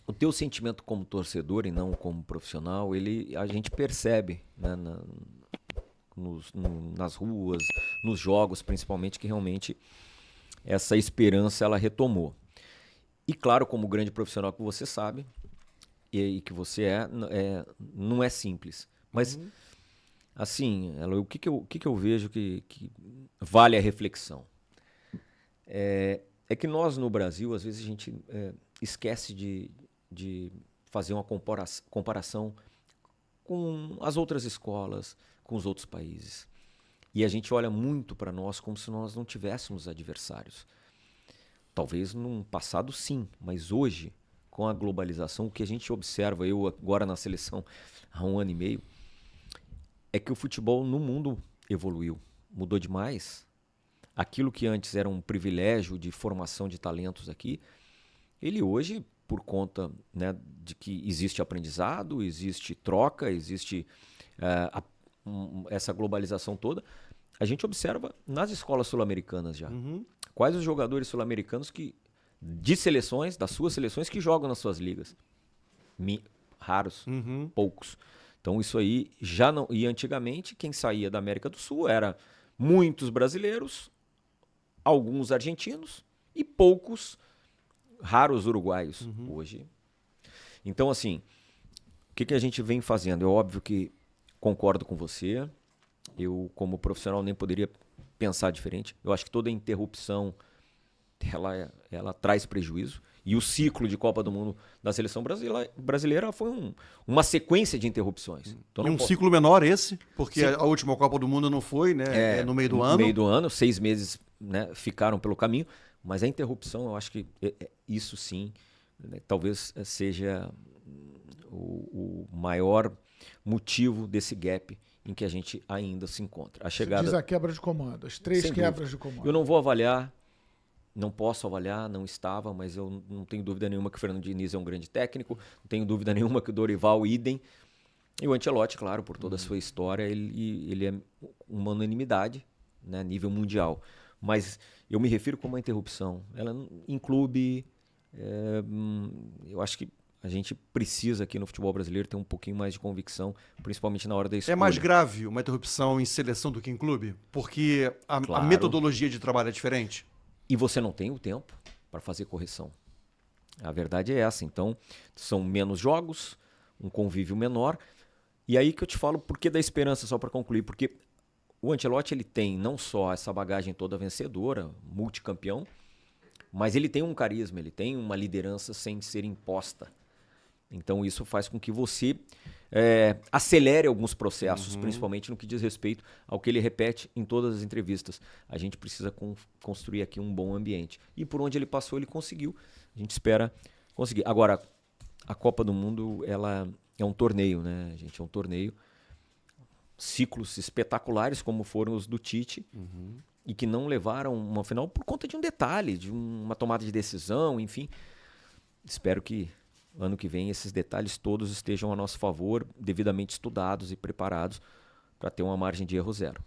o teu sentimento como torcedor e não como profissional, a gente percebe, né, nas ruas, nos jogos, principalmente, que realmente essa esperança ela retomou. E claro, como grande profissional que você sabe, e que você não é simples. Mas, Uhum. assim, Eloy, o que eu vejo que vale a reflexão? É que nós no Brasil, às vezes, a gente esquece de fazer uma comparação com as outras escolas, com os outros países. E a gente olha muito para nós como se nós não tivéssemos adversários. Talvez num passado sim, mas hoje, com a globalização, o que a gente observa, eu agora na seleção há 1 ano e meio, é que o futebol no mundo evoluiu, mudou demais. Aquilo que antes era um privilégio de formação de talentos aqui, ele hoje, por conta, né, de que existe aprendizado, existe troca, existe essa globalização toda, a gente observa nas escolas sul-americanas já. Uhum. Quais os jogadores sul-americanos de seleções, das suas seleções, que jogam nas suas ligas? Raros, Uhum. poucos. Então isso aí já não. E antigamente, quem saía da América do Sul era muitos brasileiros, alguns argentinos e poucos raros uruguaios Uhum. hoje. Então, assim, o que a gente vem fazendo? É óbvio que concordo com você. Eu, como profissional, nem poderia pensar diferente. Eu acho que toda interrupção ela traz prejuízo. E o ciclo de Copa do Mundo da seleção brasileira foi uma sequência de interrupções. Então E não um pode. ciclo menor esse, porque Sim, a última Copa do Mundo não foi, né? É no meio do no meio ano. do ano, 6 meses, né, ficaram pelo caminho, mas a interrupção, eu acho que isso sim, né, talvez seja o maior motivo desse gap em que a gente ainda se encontra. A Você diz chegada, a quebra de comando, as três sem dúvida. quebras de Eu comando. não vou avaliar, não posso avaliar, não estava, mas eu não tenho dúvida nenhuma que o Fernando Diniz é um grande técnico, não tenho dúvida nenhuma que o Dorival idem. E o Ancelotti, claro, por toda a sua história, ele é uma unanimidade, né, a nível mundial. Mas eu me refiro como uma interrupção. Ela em clube, eu acho que a gente precisa aqui no futebol brasileiro ter um pouquinho mais de convicção, principalmente na hora da É mais escolha. grave uma interrupção em seleção do que em clube? Porque a Claro. metodologia de trabalho é diferente? E você não tem o tempo para fazer correção. A verdade é essa. Então, são menos jogos, um convívio menor. E aí que eu te falo por que da esperança, só para concluir. Porque o Ancelotti ele tem não só essa bagagem toda vencedora, multicampeão, mas ele tem um carisma, ele tem uma liderança sem ser imposta. Então isso faz com que você acelere alguns processos, principalmente no que diz respeito ao que ele repete em todas as entrevistas. A gente precisa construir aqui um bom ambiente. E por onde ele passou, ele conseguiu. A gente espera conseguir. Agora, a Copa do Mundo, ela é um torneio, né, gente? É um torneio. Ciclos espetaculares, como foram os do Tite, e que não levaram uma final por conta de um detalhe, de uma tomada de decisão, enfim. Espero que ano que vem esses detalhes todos estejam a nosso favor, devidamente estudados e preparados para ter uma margem de erro zero.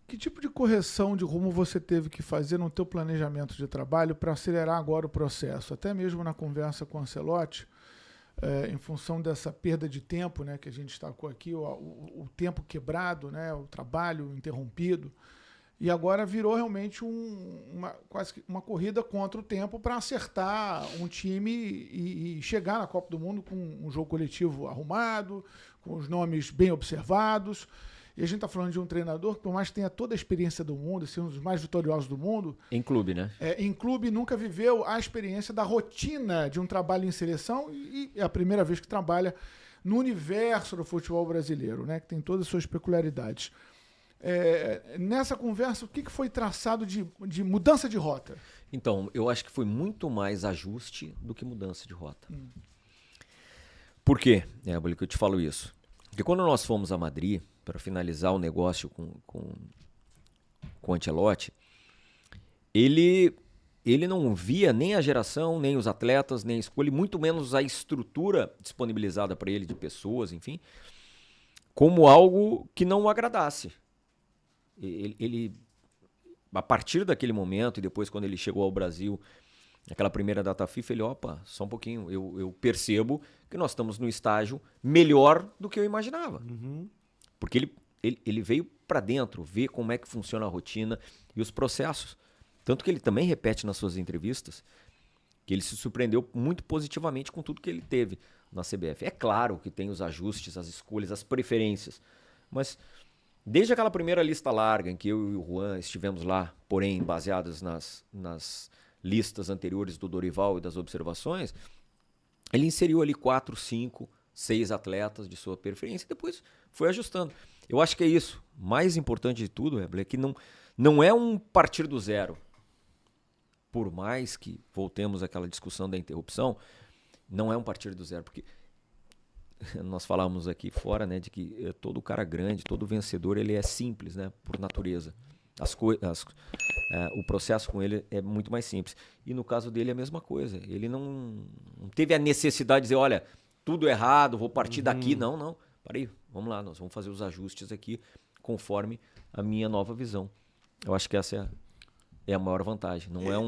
Que tipo de correção de rumo você teve que fazer no teu planejamento de trabalho para acelerar agora o processo? Até mesmo na conversa com o Ancelotti, em função dessa perda de tempo, né, que a gente destacou aqui, o tempo quebrado, né, o trabalho interrompido, e agora virou realmente quase que uma corrida contra o tempo para acertar um time e chegar na Copa do Mundo com um jogo coletivo arrumado, com os nomes bem observados. E a gente está falando de um treinador que, por mais que tenha toda a experiência do mundo, ser um dos mais vitoriosos do mundo, Em clube, né? em clube nunca viveu a experiência da rotina de um trabalho em seleção e é a primeira vez que trabalha no universo do futebol brasileiro, né, que tem todas as suas peculiaridades. Nessa conversa, o que foi traçado de mudança de rota? Então, eu acho que foi muito mais ajuste do que mudança de rota. Por quê, Éboli, que eu te falo isso? Porque quando nós fomos a Madrid para finalizar o negócio com o Ancelotti, ele não via nem a geração, nem os atletas, nem a escolha, e muito menos a estrutura disponibilizada para ele de pessoas, enfim, como algo que não o agradasse. Ele, a partir daquele momento, e depois quando ele chegou ao Brasil Aquela primeira data FIFA, ele, opa, só um pouquinho, eu percebo que nós estamos no estágio melhor do que eu imaginava. Porque ele veio para dentro, ver como é que funciona a rotina e os processos. Tanto que ele também repete nas suas entrevistas que ele se surpreendeu muito positivamente com tudo que ele teve na CBF. É claro que tem os ajustes, as escolhas, as preferências, mas desde aquela primeira lista larga em que eu e o Juan estivemos lá, porém baseadas nas listas anteriores do Dorival e das observações, ele inseriu ali 4, 5, 6 atletas de sua preferência e depois foi ajustando. Eu acho que é isso. Mais importante de tudo, é que não é um partir do zero. Por mais que voltemos àquela discussão da interrupção, não é um partir do zero, porque nós falávamos aqui fora, né, de que todo cara grande, todo vencedor, ele é simples, né, por natureza. O processo com ele é muito mais simples. E no caso dele é a mesma coisa. Ele não teve a necessidade de dizer, olha, tudo errado, vou partir daqui. Não. Peraí, vamos lá, nós vamos fazer os ajustes aqui conforme a minha nova visão. Eu acho que essa é a maior vantagem. Não é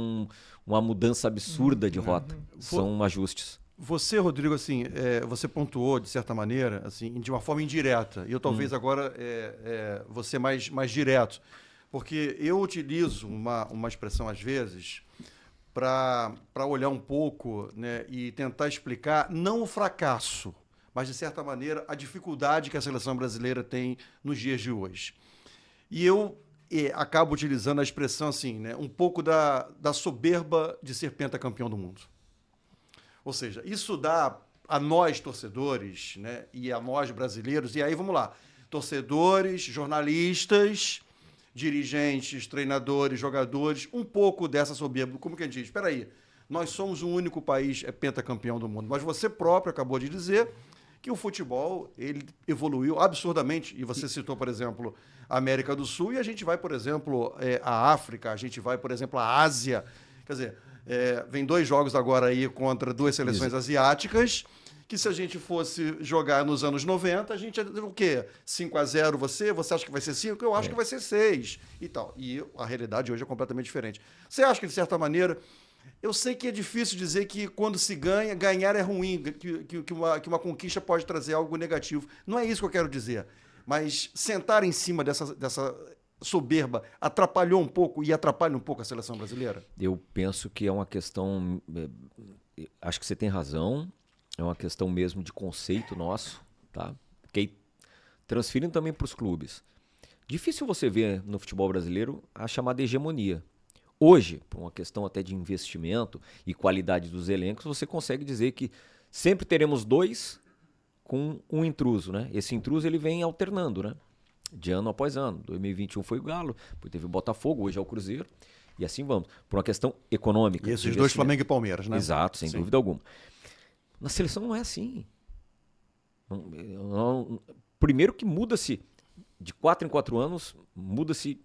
uma mudança absurda de rota. São ajustes. Você, Rodrigo, assim, você pontuou, de certa maneira, assim, de uma forma indireta. E eu talvez agora vou ser mais direto. Porque eu utilizo uma expressão, às vezes, para olhar um pouco, né, e tentar explicar, não o fracasso, mas, de certa maneira, a dificuldade que a seleção brasileira tem nos dias de hoje. E eu acabo utilizando a expressão assim, né, um pouco da soberba de ser pentacampeão do mundo. Ou seja, isso dá a nós, torcedores, né, e a nós, brasileiros, e aí vamos lá, torcedores, jornalistas, dirigentes, treinadores, jogadores, um pouco dessa soberba. Como que a gente diz? Espera aí, nós somos o único país pentacampeão do mundo, mas você próprio acabou de dizer que o futebol ele evoluiu absurdamente, e você citou, por exemplo, a América do Sul, e a gente vai, por exemplo, a África, a gente vai, por exemplo, a Ásia. Quer dizer, vem 2 jogos agora aí contra 2 seleções asiáticas, que se a gente fosse jogar nos anos 90, a gente ia o quê? 5-0 você acha que vai ser 5? Eu acho que vai ser 6 e tal. E a realidade hoje é completamente diferente. Você acha que, de certa maneira, eu sei que é difícil dizer que quando se ganha, ganhar é ruim, que uma conquista pode trazer algo negativo. Não é isso que eu quero dizer. Mas sentar em cima dessa soberba atrapalhou um pouco e atrapalha um pouco a seleção brasileira? Eu penso que é uma questão... Acho que você tem razão. É uma questão mesmo de conceito nosso, tá? Que transferindo também para os clubes. Difícil você ver no futebol brasileiro a chamada hegemonia. Hoje, por uma questão até de investimento e qualidade dos elencos, você consegue dizer que sempre teremos 2 com um intruso, né? Esse intruso ele vem alternando, né? De ano após ano. 2021 foi o Galo, depois teve o Botafogo, hoje é o Cruzeiro. E assim vamos. Por uma questão econômica. E esses 2 Flamengo e Palmeiras, né? Exato, sem dúvida alguma. Na seleção não é assim. Primeiro que muda-se, de 4 em 4 anos, muda-se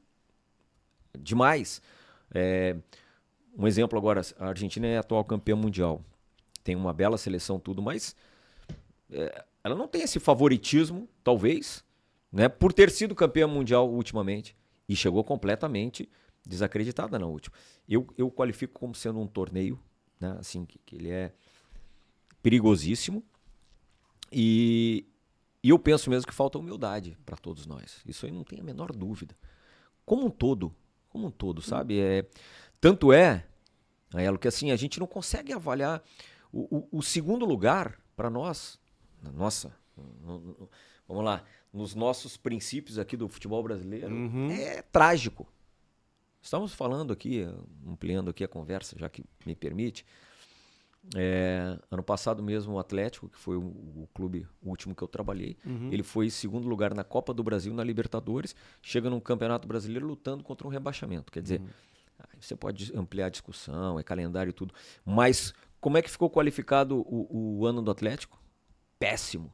demais. Um exemplo agora, a Argentina é a atual campeã mundial. Tem uma bela seleção, tudo, mas ela não tem esse favoritismo, talvez, né, por ter sido campeã mundial ultimamente. E chegou completamente desacreditada na última. Eu qualifico como sendo um torneio, né, assim, que ele é perigosíssimo. E eu penso mesmo que falta humildade para todos nós. Isso aí não tem a menor dúvida. Como um todo, sabe? Tanto Aiello, que assim, a gente não consegue avaliar o segundo lugar para nós, vamos lá, nos nossos princípios aqui do futebol brasileiro, é trágico. Estamos falando aqui, ampliando aqui a conversa, já que me permite. Ano passado mesmo o Atlético, que foi o clube último que eu trabalhei, ele foi em segundo lugar na Copa do Brasil, na Libertadores, chega num Campeonato Brasileiro lutando contra um rebaixamento. Quer dizer, você pode ampliar a discussão, calendário e tudo, mas como é que ficou qualificado o ano do Atlético? Péssimo.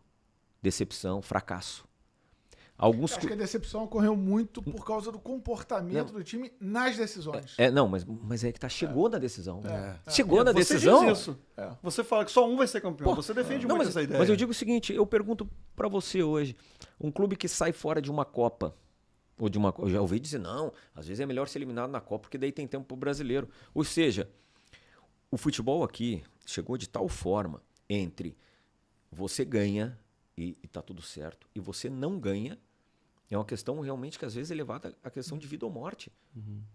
Decepção, fracasso. Acho que a decepção ocorreu muito por causa do comportamento do time nas decisões. Mas é que chegou na decisão. Chegou na decisão. Você diz isso. Você fala que só um vai ser campeão. Você defende muito essa ideia. Mas eu digo o seguinte, eu pergunto pra você hoje, um clube que sai fora de uma Copa, eu já ouvi dizer, não, às vezes é melhor ser eliminado na Copa, porque daí tem tempo pro brasileiro. Ou seja, o futebol aqui chegou de tal forma entre você ganha e tá tudo certo, e você não ganha, é uma questão realmente que às vezes é levada à questão de vida ou morte.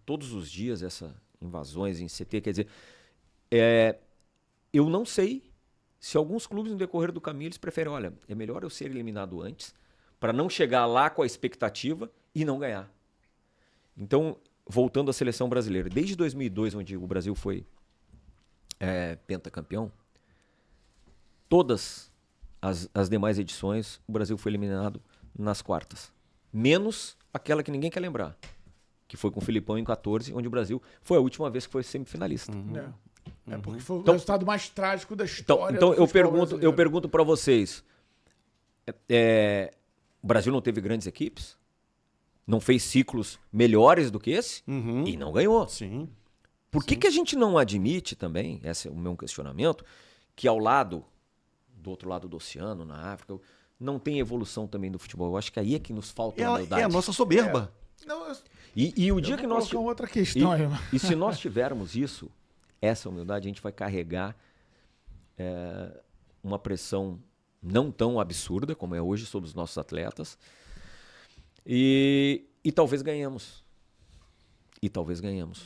Todos os dias essas invasões em CT, quer dizer, eu não sei se alguns clubes no decorrer do caminho eles preferem, olha, é melhor eu ser eliminado antes, para não chegar lá com a expectativa e não ganhar. Então, voltando à seleção brasileira, desde 2002, onde o Brasil foi pentacampeão, todas as demais edições, o Brasil foi eliminado nas quartas. Menos aquela que ninguém quer lembrar, que foi com o Filipão em 14, onde o Brasil foi a última vez que foi semifinalista. Porque foi o resultado mais trágico da história. Então do eu futebol pergunto brasileiro. para vocês, o Brasil não teve grandes equipes? Não fez ciclos melhores do que esse? E não ganhou. Sim. Por que a gente não admite também, esse é o meu questionamento, que do outro lado do oceano, na África, não tem evolução também do futebol? Eu acho que aí é que nos falta humildade. É a nossa soberba. Não, E o dia que nós... colocar outra questão aí. E se nós tivermos isso, essa humildade, a gente vai carregar uma pressão não tão absurda como é hoje sobre os nossos atletas e talvez ganhemos.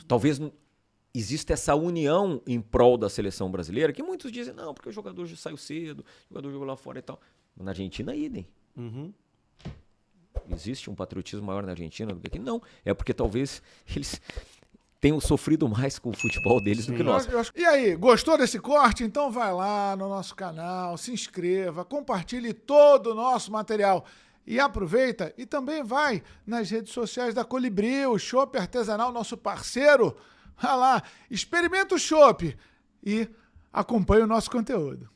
Talvez exista essa união em prol da seleção brasileira, que muitos dizem, não, porque o jogador já saiu cedo, o jogador jogou lá fora e tal. Na Argentina, idem. Existe um patriotismo maior na Argentina do que aqui? Não. É porque talvez eles tenham sofrido mais com o futebol deles do que nós. E aí, gostou desse corte? Então vai lá no nosso canal, se inscreva, compartilhe todo o nosso material. E aproveita e também vai nas redes sociais da Colibri, o chopp artesanal, nosso parceiro. Vai lá, experimenta o chopp e acompanhe o nosso conteúdo.